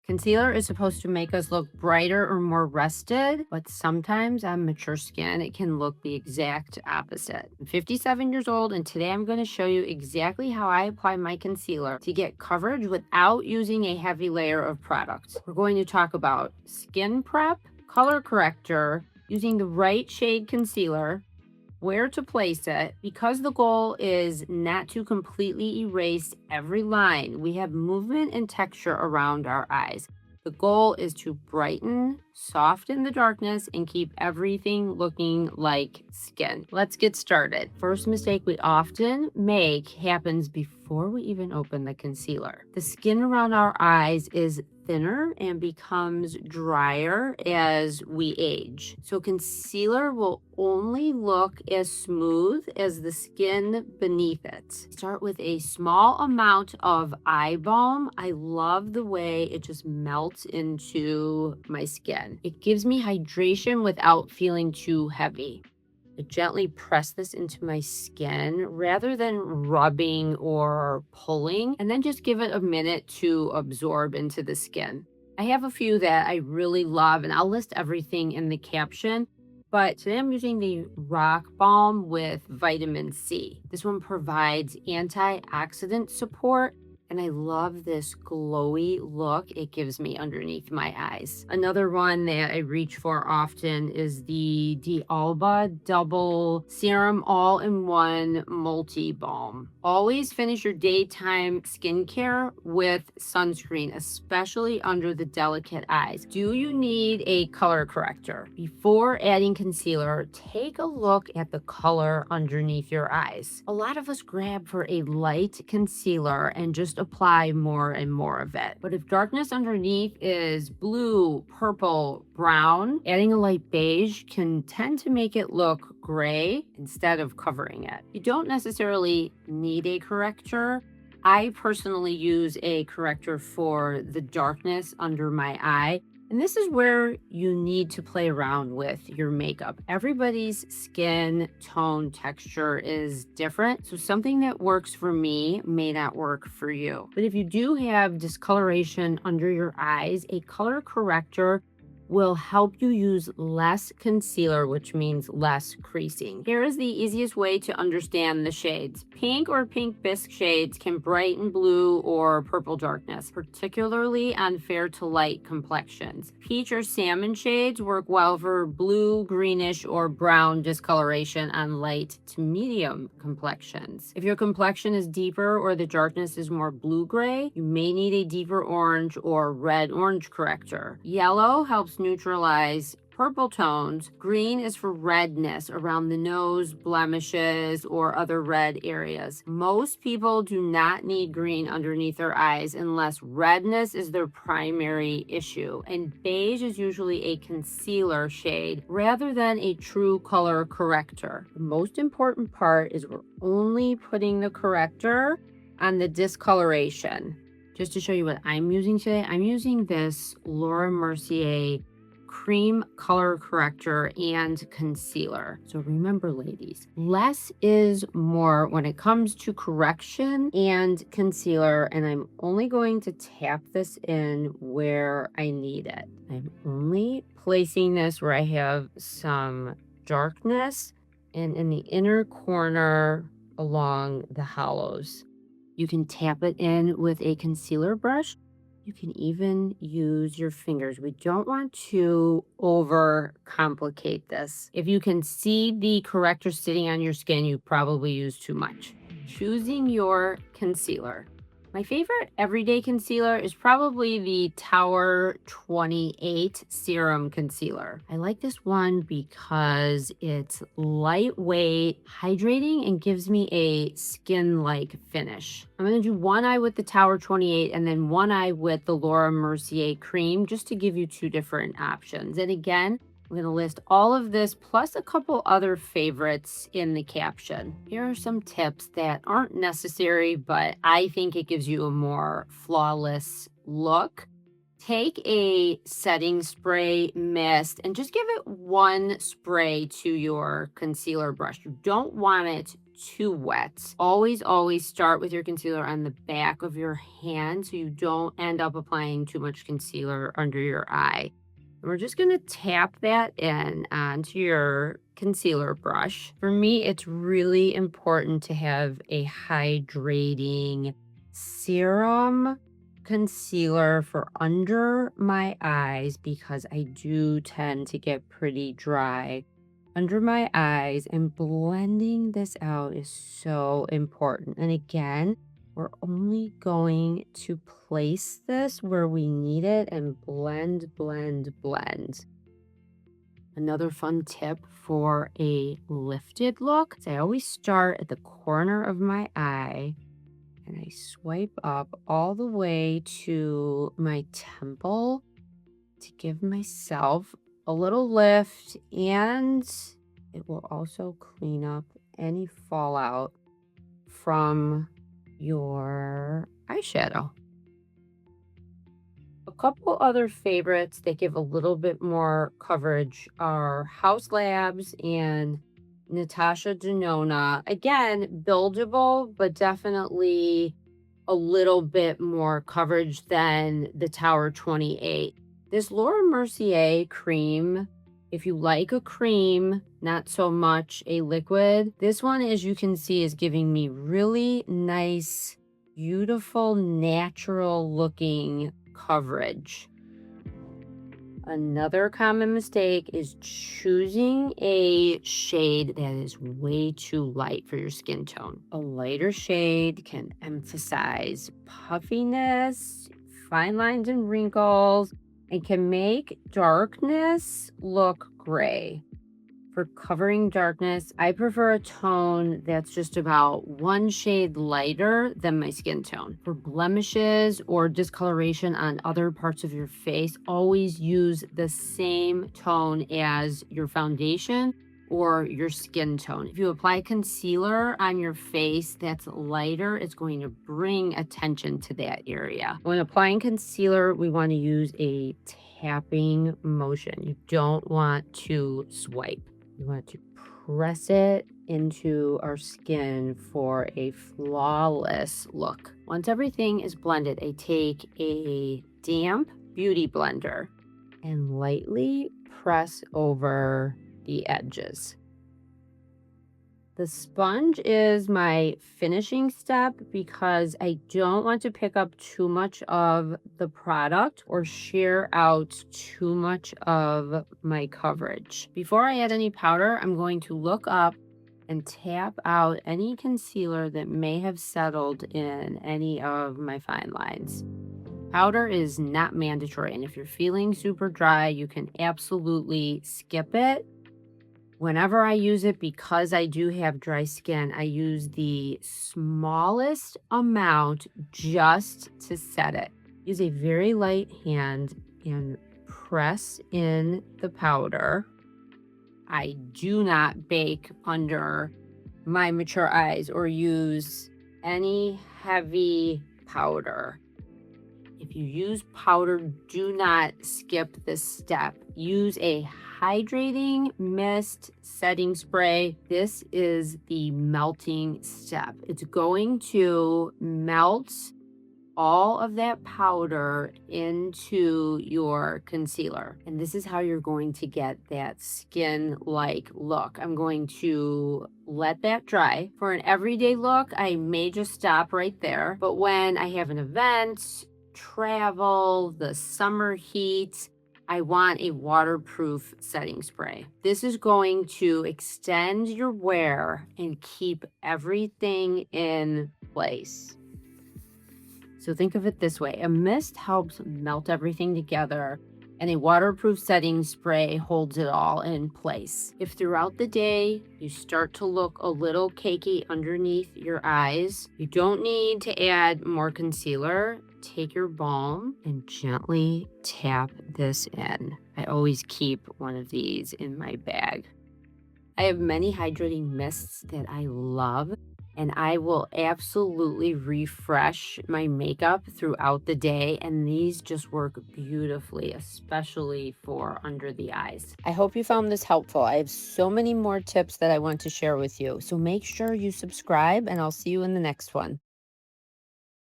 Concealer is supposed to make us look brighter or more rested, but sometimes on mature skin, it can look the exact opposite. I'm 57 years old, and today I'm going to show you exactly how I apply my concealer to get coverage without using a heavy layer of product. We're going to talk about skin prep, color corrector, using the right shade concealer, where to place it. Because the goal is not to completely erase every line, we have movement and texture around our eyes. The goal is to brighten, soften the darkness, and keep everything looking like skin. Let's get started. First mistake we often make happens before we even open the concealer. The skin around our eyes is thinner and becomes drier as we age. So concealer will only look as smooth as the skin beneath it. Start with a small amount of eye balm. I love the way it just melts into my skin. It gives me hydration without feeling too heavy. I gently press this into my skin rather than rubbing or pulling, and then just give it a minute to absorb into the skin. I have a few that I really love, and I'll list everything in the caption. But today I'm using the Rock Balm with vitamin C. This one provides antioxidant support, and I love this glowy look it gives me underneath my eyes. Another one that I reach for often is the D'Alba Double Serum All-in-One Multi Balm. Always finish your daytime skincare with sunscreen, especially under the delicate eyes. Do you need a color corrector? Before adding concealer, take a look at the color underneath your eyes. A lot of us grab for a light concealer and just apply more and more of it. But if darkness underneath is blue, purple, brown, adding a light beige can tend to make it look gray instead of covering it. You don't necessarily need a corrector. I personally use a corrector for the darkness under my eye. And this is where you need to play around with your makeup. Everybody's skin tone texture is different, so something that works for me may not work for you. But if you do have discoloration under your eyes, a color corrector will help you use less concealer, which means less creasing. Here is the easiest way to understand the shades. Pink or pink bisque shades can brighten blue or purple darkness, particularly on fair to light complexions. Peach or salmon shades work well for blue, greenish, or brown discoloration on light to medium complexions. If your complexion is deeper or the darkness is more blue-gray, you may need a deeper orange or red-orange corrector. Yellow helps neutralize purple tones. Green is for redness around the nose, blemishes, or other red areas. Most people do not need green underneath their eyes unless redness is their primary issue. And beige is usually a concealer shade rather than a true color corrector. The most important part is we're only putting the corrector on the discoloration. Just to show you what I'm using today, I'm using this Laura Mercier cream color corrector and concealer. So remember, ladies, less is more when it comes to correction and concealer, and I'm only going to tap this in where I need it. I'm only placing this where I have some darkness and in the inner corner along the hollows. You can tap it in with a concealer brush. You can even use your fingers. We don't want to overcomplicate this. If you can see the corrector sitting on your skin, you probably use too much. Choosing your concealer. My favorite everyday concealer is probably the Tower 28 Serum Concealer. I like this one because it's lightweight, hydrating, and gives me a skin-like finish. I'm going to do one eye with the Tower 28 and then one eye with the Laura Mercier Cream just to give you two different options. And again, I'm going to list all of this plus a couple other favorites in the caption. Here are some tips that aren't necessary, but I think it gives you a more flawless look. Take a setting spray mist and just give it one spray to your concealer brush. You don't want it too wet. Always, always start with your concealer on the back of your hand so you don't end up applying too much concealer under your eye. And we're just gonna tap that in onto your concealer brush. For me, it's really important to have a hydrating serum concealer for under my eyes because I do tend to get pretty dry under my eyes, and blending this out is so important. And again, we're only going to place this where we need it and blend, blend, blend. Another fun tip for a lifted look is I always start at the corner of my eye and I swipe up all the way to my temple to give myself a little lift, and it will also clean up any fallout from your eyeshadow. A couple other favorites that give a little bit more coverage are House Labs and Natasha Denona. Again, buildable, but definitely a little bit more coverage than the Tower 28. This Laura Mercier cream, if you like a cream, not so much a liquid, this one, as you can see, is giving me really nice, beautiful, natural looking coverage. Another common mistake is choosing a shade that is way too light for your skin tone. A lighter shade can emphasize puffiness, fine lines and wrinkles, and can make darkness look gray. For covering darkness, I prefer a tone that's just about one shade lighter than my skin tone. For blemishes or discoloration on other parts of your face, always use the same tone as your foundation or your skin tone. If you apply concealer on your face that's lighter, it's going to bring attention to that area. When applying concealer, we want to use a tapping motion. You don't want to swipe. You want to press it into our skin for a flawless look. Once everything is blended, I take a damp beauty blender and lightly press over the edges. The sponge is my finishing step because I don't want to pick up too much of the product or shear out too much of my coverage. Before I add any powder, I'm going to look up and tap out any concealer that may have settled in any of my fine lines. Powder is not mandatory, and if you're feeling super dry, you can absolutely skip it. Whenever I use it, because I do have dry skin, I use the smallest amount just to set it. Use a very light hand and press in the powder. I do not bake under my mature eyes or use any heavy powder. If you use powder, do not skip this step. Use a hydrating mist setting spray. This is the melting step. It's going to melt all of that powder into your concealer. And this is how you're going to get that skin-like look. I'm going to let that dry. For an everyday look, I may just stop right there. But when I have an event, travel, the summer heat, I want a waterproof setting spray. This is going to extend your wear and keep everything in place. So think of it this way. A mist helps melt everything together, and a waterproof setting spray holds it all in place. If throughout the day you start to look a little cakey underneath your eyes, you don't need to add more concealer. Take your balm and gently tap this in. I always keep one of these in my bag. I have many hydrating mists that I love. and I will absolutely refresh my makeup throughout the day. And these just work beautifully, especially for under the eyes. I hope you found this helpful. I have so many more tips that I want to share with you. So make sure you subscribe, and I'll see you in the next one.